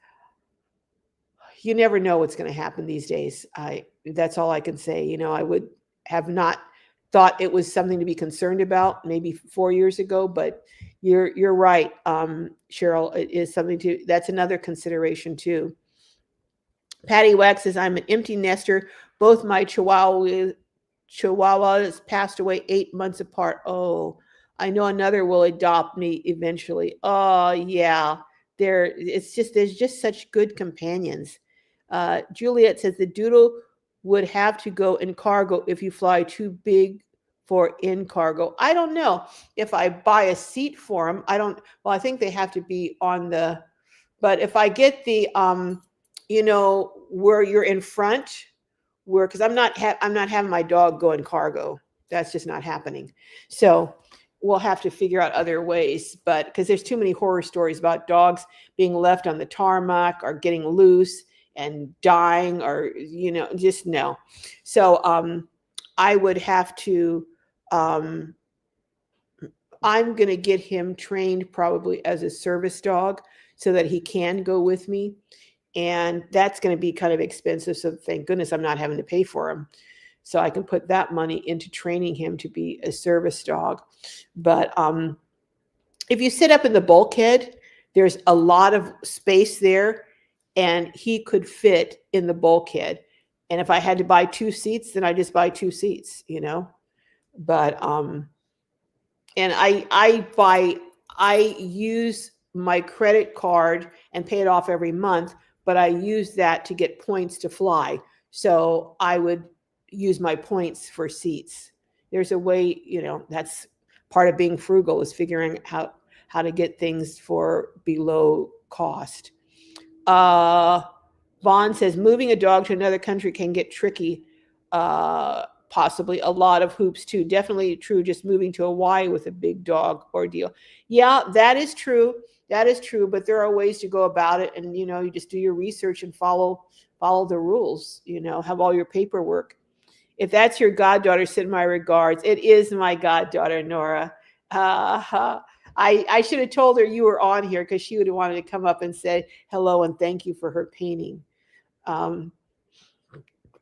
[SPEAKER 1] you never know what's going to happen these days. That's all I can say. I would have not thought it was something to be concerned about maybe 4 years ago, but you're right, Cheryl. It is something that's another consideration too. Patty Wax says, I'm an empty nester. Both my chihuahuas passed away 8 months apart. Oh, I know another will adopt me eventually. Oh, yeah. There's just such good companions. Juliet says the doodle would have to go in cargo if you fly too big for in cargo. I don't know if I buy a seat for them. I think they have to be on but if I get the, where you're in front, because I'm not having my dog go in cargo. That's just not happening. So we'll have to figure out other ways, but because there's too many horror stories about dogs being left on the tarmac or getting loose and dying, or just no. So I would have to. I'm going to get him trained probably as a service dog so that he can go with me. And that's going to be kind of expensive. So thank goodness I'm not having to pay for him. So I can put that money into training him to be a service dog. But if you sit up in the bulkhead, there's a lot of space there, and he could fit in the bulkhead. And if I had to buy 2 seats, then I just buy 2 seats, But and I use my credit card and pay it off every month, but I use that to get points to fly. So I would use my points for seats. There's a way, that's part of being frugal, is figuring out how to get things for below cost. Vaughn says moving a dog to another country can get tricky. Possibly a lot of hoops too. Definitely true. Just moving to Hawaii with a big dog ordeal. Yeah, that is true. That is true, but there are ways to go about it, and you just do your research and follow the rules. Have all your paperwork. If that's your goddaughter, send my regards. It is my goddaughter, Nora. I should have told her you were on here because she would have wanted to come up and say hello and thank you for her painting, um,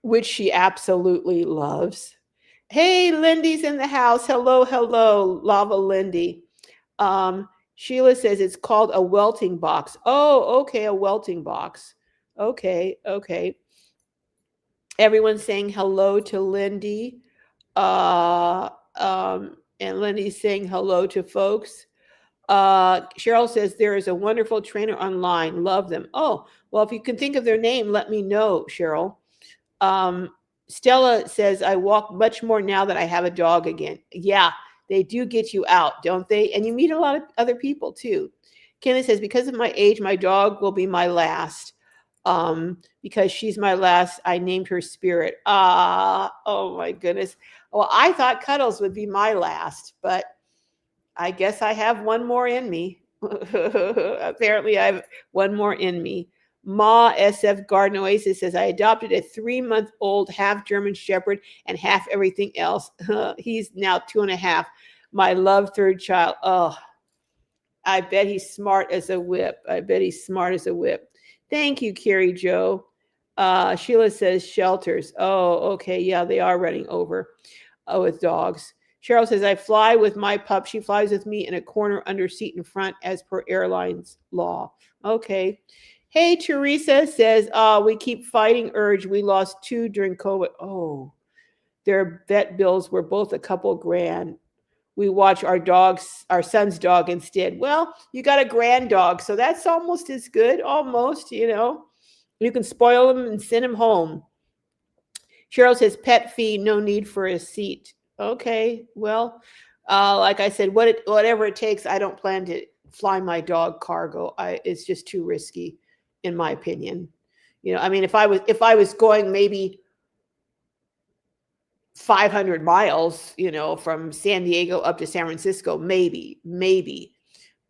[SPEAKER 1] which she absolutely loves. Hey, Lindy's in the house. Hello, hello, Lava Lindy. Sheila says it's called a welting box. Oh, okay, a welting box. Okay, okay. Everyone's saying hello to Lindy. And Lindy's saying hello to folks. Cheryl says there is a wonderful trainer online. Love them. Oh, well, if you can think of their name, let me know, Cheryl. Um, Stella says I walk much more now that I have a dog again. Yeah, they do get you out, don't they? And you meet a lot of other people too. Kenny says because of my age, my dog will be my last. Because she's my last, I named her Spirit. Oh my goodness. Well, I thought Cuddles would be my last, but I guess I have one more in me. Apparently, I have one more in me. Ma SF Garden Oasis says I adopted a 3-month-old half German Shepherd and half everything else. He's now 2.5. My love third child. Oh, I bet he's smart as a whip. I bet he's smart as a whip. Thank you, Carrie Joe. Sheila says shelters. Oh, okay. Yeah, they are running over with dogs. Cheryl says, I fly with my pup. She flies with me in a corner under seat in front as per airlines law. Okay. Hey, Teresa says, we keep fighting urge. We lost 2 during COVID. Oh, their vet bills were both a couple grand. We watch our son's dog instead. Well, you got a grand dog, so that's almost as good. Almost. You can spoil him and send him home. Cheryl says, pet fee, no need for a seat. Okay, well, like I said, whatever it takes. I don't plan to fly my dog cargo. It's just too risky, in my opinion. I mean, if I was going maybe 500 miles, from San Diego up to San Francisco, maybe,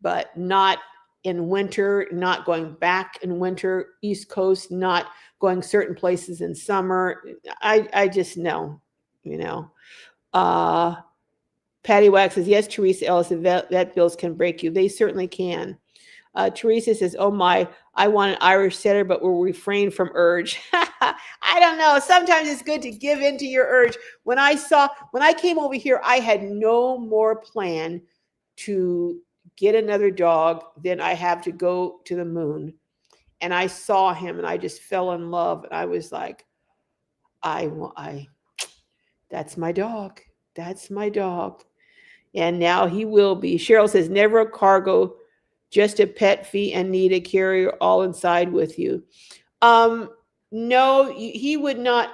[SPEAKER 1] but not in winter, not going back in winter, East Coast, not going certain places in summer. I just know, Patty Wax says, yes, Teresa Ellis, vet bills can break you. They certainly can. Teresa says, oh my, I want an Irish setter, but will refrain from urge. I don't know. Sometimes it's good to give in to your urge. When I came over here, I had no more plan to get another dog than I have to go to the moon. And I saw him and I just fell in love. And I was like, that's my dog. That's my dog. And now he will be. Cheryl says, never a cargo, just a pet fee and need a carrier all inside with you. No, he would not.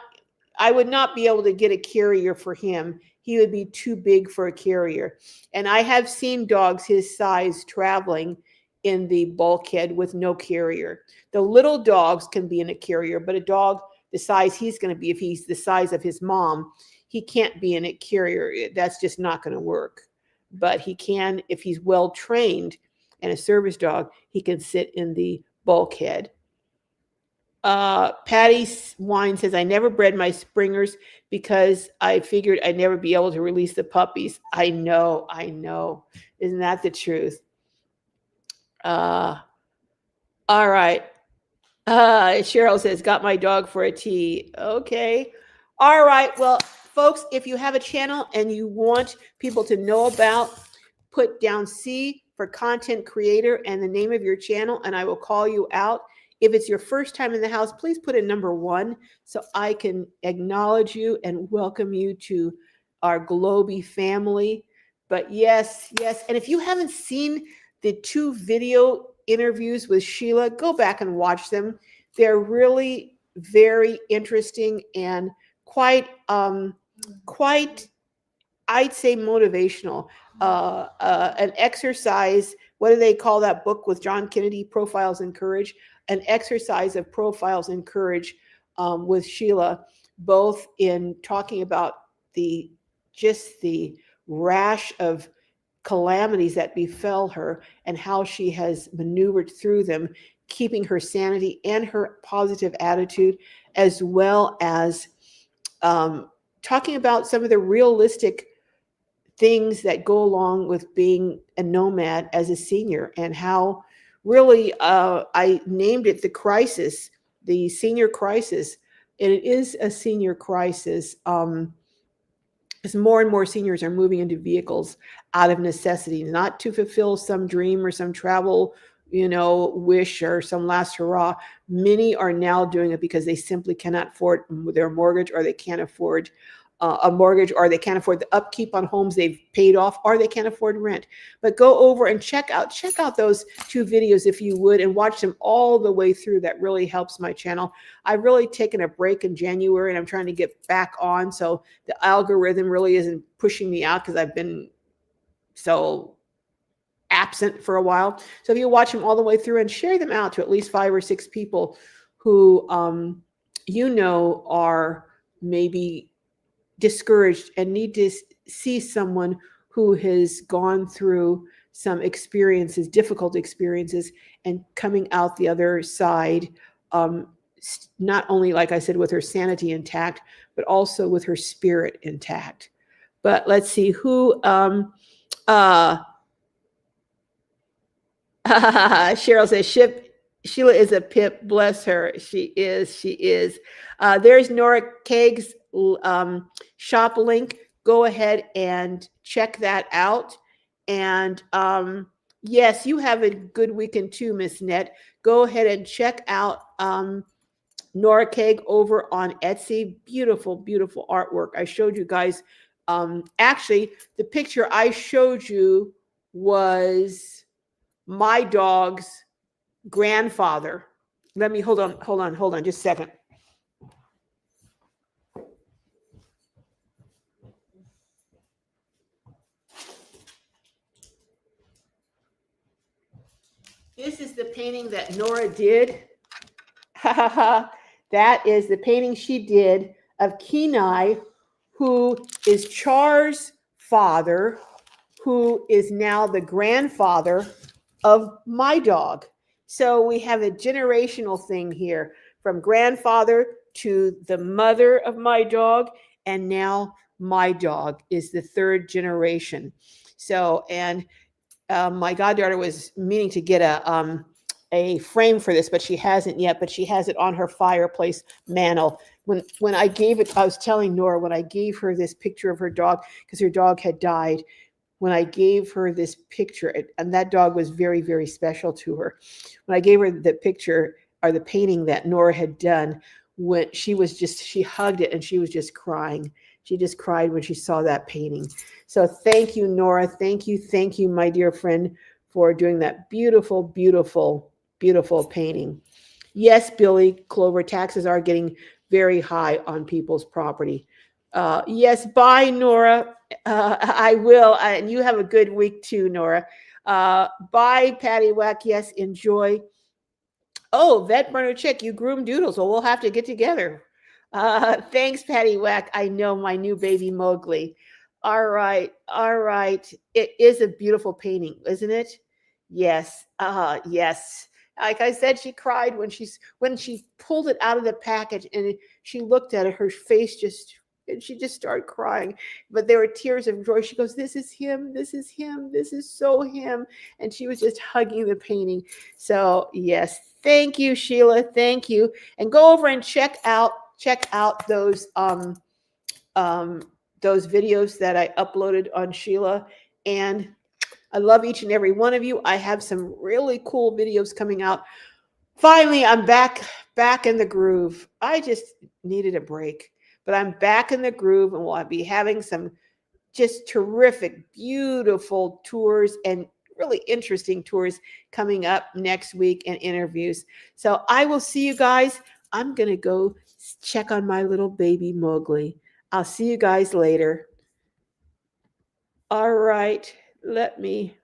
[SPEAKER 1] I would not be able to get a carrier for him. He would be too big for a carrier. And I have seen dogs his size traveling in the bulkhead with no carrier. The little dogs can be in a carrier, but a dog the size he's going to be, if he's the size of his mom, he can't be in a carrier. That's just not going to work. But he can, if he's well trained and a service dog, he can sit in the bulkhead. Patty Wine says, I never bred my Springers because I figured I'd never be able to release the puppies. I know. Isn't that the truth? All right. Cheryl says, got my dog for a tea. Okay. All right. Well, folks, if you have a channel and you want people to know about, put down C for content creator and the name of your channel, and I will call you out. If it's your first time in the house, please put a number 1 so I can acknowledge you and welcome you to our Globee family. But yes. And if you haven't seen the 2 video interviews with Sheila, go back and watch them. They're really very interesting and quite, I'd say, motivational. An exercise. What do they call that book with John Kennedy? Profiles in Courage. An exercise of profiles in courage with Sheila, both in talking about the rash of calamities that befell her and how she has maneuvered through them, keeping her sanity and her positive attitude, as well as talking about some of the realistic things that go along with being a nomad as a senior, and how really I named it the crisis, the senior crisis. And it is a senior crisis. As more and more seniors are moving into vehicles out of necessity, not to fulfill some dream or some travel, wish or some last hurrah. Many are now doing it because they simply cannot afford their mortgage, or they can't afford a mortgage, or they can't afford the upkeep on homes they've paid off, or they can't afford rent. But go over and check out those 2 videos if you would, and watch them all the way through. That really helps my channel. I've really taken a break in January, and I'm trying to get back on, so the algorithm really isn't pushing me out, because I've been so absent for a while. So if you watch them all the way through and share them out to at least 5 or 6 people who are maybe discouraged and need to see someone who has gone through some experiences, difficult experiences, and coming out the other side, not only, like I said, with her sanity intact, but also with her spirit intact. But let's see who Cheryl says, Sheila is a pip. Bless her. She is. There's Nora Kaig's shop link. Go ahead and check that out. And yes, you have a good weekend too, Miss Net. Go ahead and check out Nora Kaig over on Etsy. Beautiful, beautiful artwork. I showed you guys. Actually, the picture I showed you was my dog's grandfather. Let me hold on just a second. This is the painting that Nora did. That is the painting she did of Kenai, who is Char's father, who is now the grandfather of my dog. So we have a generational thing here, from grandfather to the mother of my dog, and now my dog is the 3rd generation. So, and my goddaughter was meaning to get a frame for this, but she hasn't yet. But she has it on her fireplace mantle. When I gave it, I was telling Nora, when I gave her this picture of her dog, because her dog had died, when I gave her this picture, and that dog was very, very special to her. When I gave her the picture, or the painting that Nora had done, when she hugged it and she was just crying. She just cried when she saw that painting. So thank you, Nora. Thank you, my dear friend, for doing that beautiful, beautiful, beautiful painting. Yes, Billy, Clover, taxes are getting very high on people's property. Yes, bye, Nora. I will. And you have a good week too, Nora. Bye, Patty Wack. Yes, enjoy. Oh, Vet Burner Chick, you groom doodles. Well, we'll have to get together. Thanks, Patty Wack. I know my new baby Mowgli. All right. It is a beautiful painting, isn't it? Yes. Yes. Like I said, she cried when she pulled it out of the package, and she looked at it. Her face and she just started crying. But there were tears of joy. She goes, "This is him. This is him. This is so him." And she was just hugging the painting. So yes, thank you, Sheila. Thank you. And go over and check out those videos that I uploaded on Sheila. And I love each and every one of you. I have some really cool videos coming out. Finally, I'm back in the groove. I just needed a break, but I'm back in the groove, and we'll be having some just terrific, beautiful tours and really interesting tours coming up next week, and interviews. So I will see you guys. I'm going to go check on my little baby Mowgli. I'll see you guys later. All right. Let me